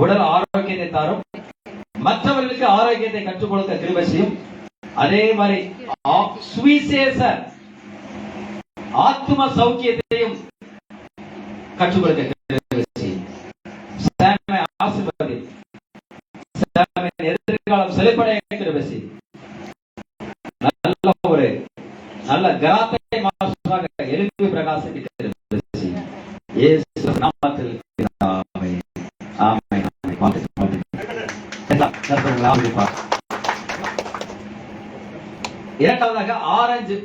உடல் ஆரோக்கியத்தை தரும், மற்றவர்களுக்கு ஆரோக்கியத்தை கற்றுக் கொடுக்க கிருபை செய்யும். அதே மாதிரி சுவிசேஷ ஆத்ம சௌக்கியத்தையும் கற்றுக் கொடுக்க கிருபை செய்யும். ஆசீர்வதி, எதிர்காலம் செழிப்படைய கிருபை செய்யும். நல்ல ஒரு நல்ல கராத்தை மாசுவாக எழுப்பி பிரகாசிக்க கிருபை செய்யும். இயேசு நாமத்தில் ஆமென். ஆமென். இரண்டாவதாக ஆரஞ்சு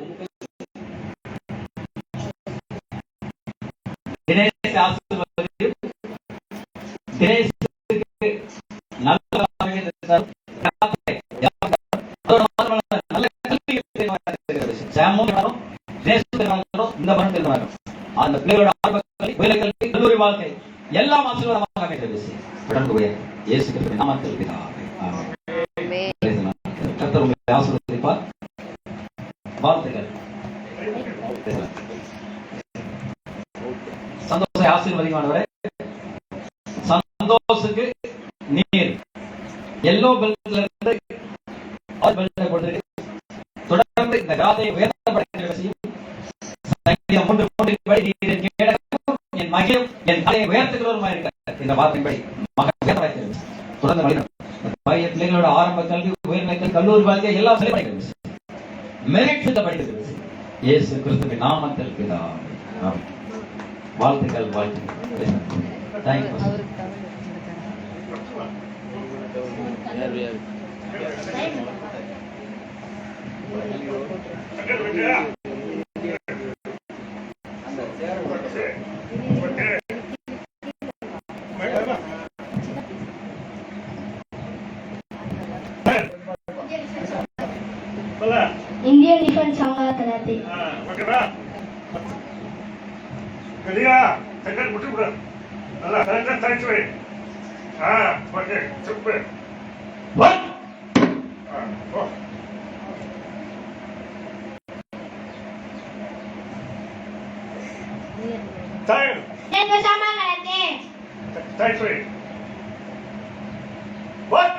அந்த பிள்ளைகளோட கல்லூரி வாழ்க்கை எல்லாம் ஆசீர்வாதமாக இயேசு கிறிஸ்துவின் நாமத்தில் பிதாவே ஆமென். கர்த்தர் உங்களை ஆசீர்வதிப்பார். வாழ்த்துக்கள். சந்தோஷ ஆசீர்வதிமானவரே, சந்தோஷத்துக்கு நீர் எல்லோ பெல்ட்ல இருந்து ஆல் பெல்ட் கொடுத்து தொடர்ந்து இந்த காதை உயர்த்தப்படுகிற செய்யும். சங்கீதம் 3:3 படி நீர் கேடக்கும் என் மகிழும் என் தலையை உயர்த்துகிறவருமாய் இருக்கிறார். இந்த வார்த்தையின்படி மகன் தொடர்ந்து வழிநடத்தும். பிள்ளைகளோட ஆரம்ப கல்வி, உயர்நிலை கல்லூரி வாழ்க்கை எல்லாம் செழிப்படைகிறது. மெரிட் படிக்கிறது. இயேசு கிறிஸ்துவின் நாமத்தில் பிதாவே ஆமென். வாழ்த்துக்கள். வாழ்த்துக்கள். தேங்க்யூ. इंडियन डिफेंस चांगला कराते ஓகேவா? சரியா? செகண்ட் முட்டி விடு. நல்லா கரெக்டா டைட் வை. Okay super. What? Oh. Time. देखो sama कराते டைட் வை. வாட்?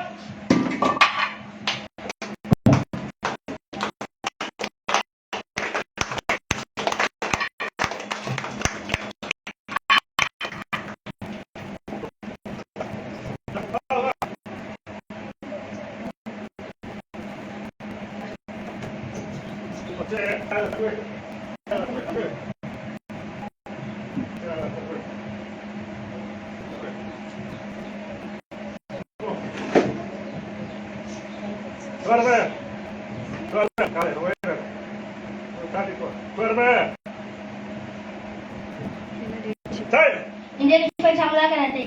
इंडियन डिफेंस चांगला कराते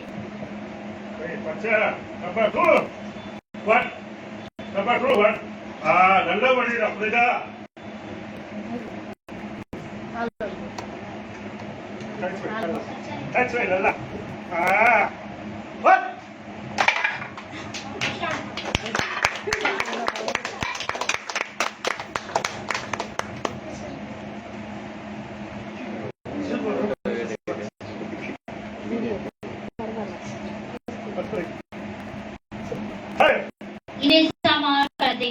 நல்ல வழி அப்படிதா. நல்லா Indian sama karate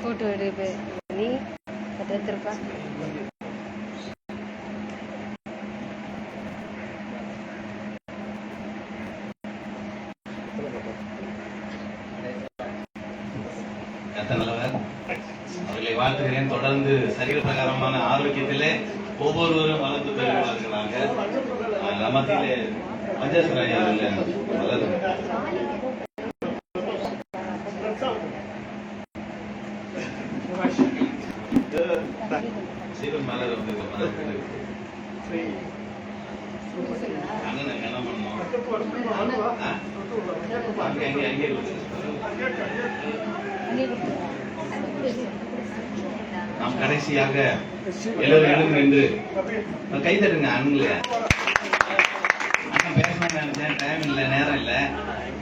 photo ini ada terpas நல்லவர் அவர்களை வாழ்த்துகிறேன். தொடர்ந்து சரீர பிரகாரமான ஆரோக்கியத்திலே ஒவ்வொருவரும் வளர்ந்து பெறுகிறார்களாக. நமத்திலே பஞ்சாசராயா வளரும். சீவன் மலர் வந்து அண்ணன் என்ன பண்ணணும் நாம் கடைசியாக எல்லாரும் எழுந்து நின்று கை தட்டுங்க. அண்ணன் பேசணும்னு நினைச்சேன், டைம் இல்லை, நேரம் இல்லை.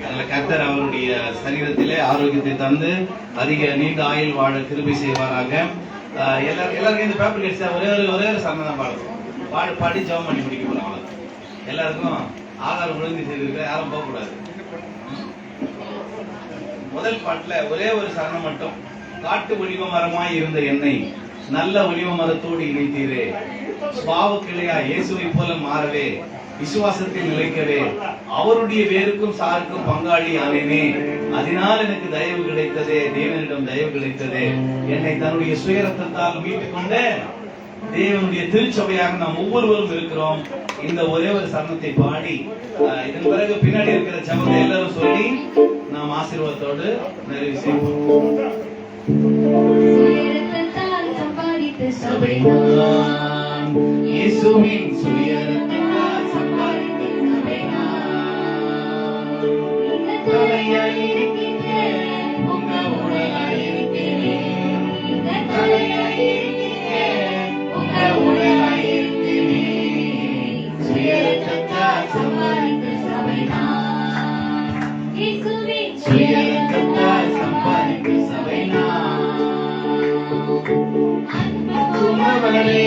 அதுல கர்த்தர் அவருடைய சரீரத்திலே ஆரோக்கியத்தை தந்து அதிக நீண்ட ஆயுள் வாழ கிருபை செய்வாராக. எல்லாருக்கும் இந்த பேப்பர் கிடைச்சா ஒரே ஒரு சரணம் பாடி ஜெபம் பண்ணி முடிக்க போறோம். எல்லாருக்கும் ஆதாரம் ஒழுங்கு செய்திருக்க, யாரும் போகக்கூடாது. முதல் பாட்டுல ஒரே ஒரு சரணம் மட்டும். காட்டு ஒளிவ மரமாய் இருந்த என்னை நல்ல ஒளிவ மரத்தோடு இணைத்தீரே, சுபாவ கிளையா இயேசுவை போல மாறவே, விசுவாசத்தில் நிலைக்கவே, அவருடைய வேருக்கும் சாருக்கும் பங்காளி ஆனேனே, அதனால் எனக்கு தயவு கிடைத்ததே, தேவனிடம் தயவு கிடைத்ததே, என்னை தன்னுடைய சுயரத்தத்தால் மீட்டுக் கொண்ட தேவனுடைய திருச்சபையாக நாம் ஒவ்வொருவரும் இருக்கிறோம். இந்த ஒரே ஒரு சரணத்தை பாடி இதன் பிறகு பின்னாடி இருக்கிற ஜெபத்தை எல்லாரும் சொல்லி நாம் ஆசீர்வாதத்தோடு நிறைவு செய்வோம். இயேசுவின் சுயரத்தத்தால் சம்பாதித்த சபை நான், தலையாயிருக்கிறேன், உங்க உடலாயிருக்கிறேன், தலையாயிருக்கிறேன், உங்க உடலாயிருக்கிறேன், சுயரத்தத்தால் சம்பாதித்த சபை நான், இயேசுவின் சுயரத்தத்தால் சம்பாதித்த சபை நான். அன்புள்ளவரே Bangadi,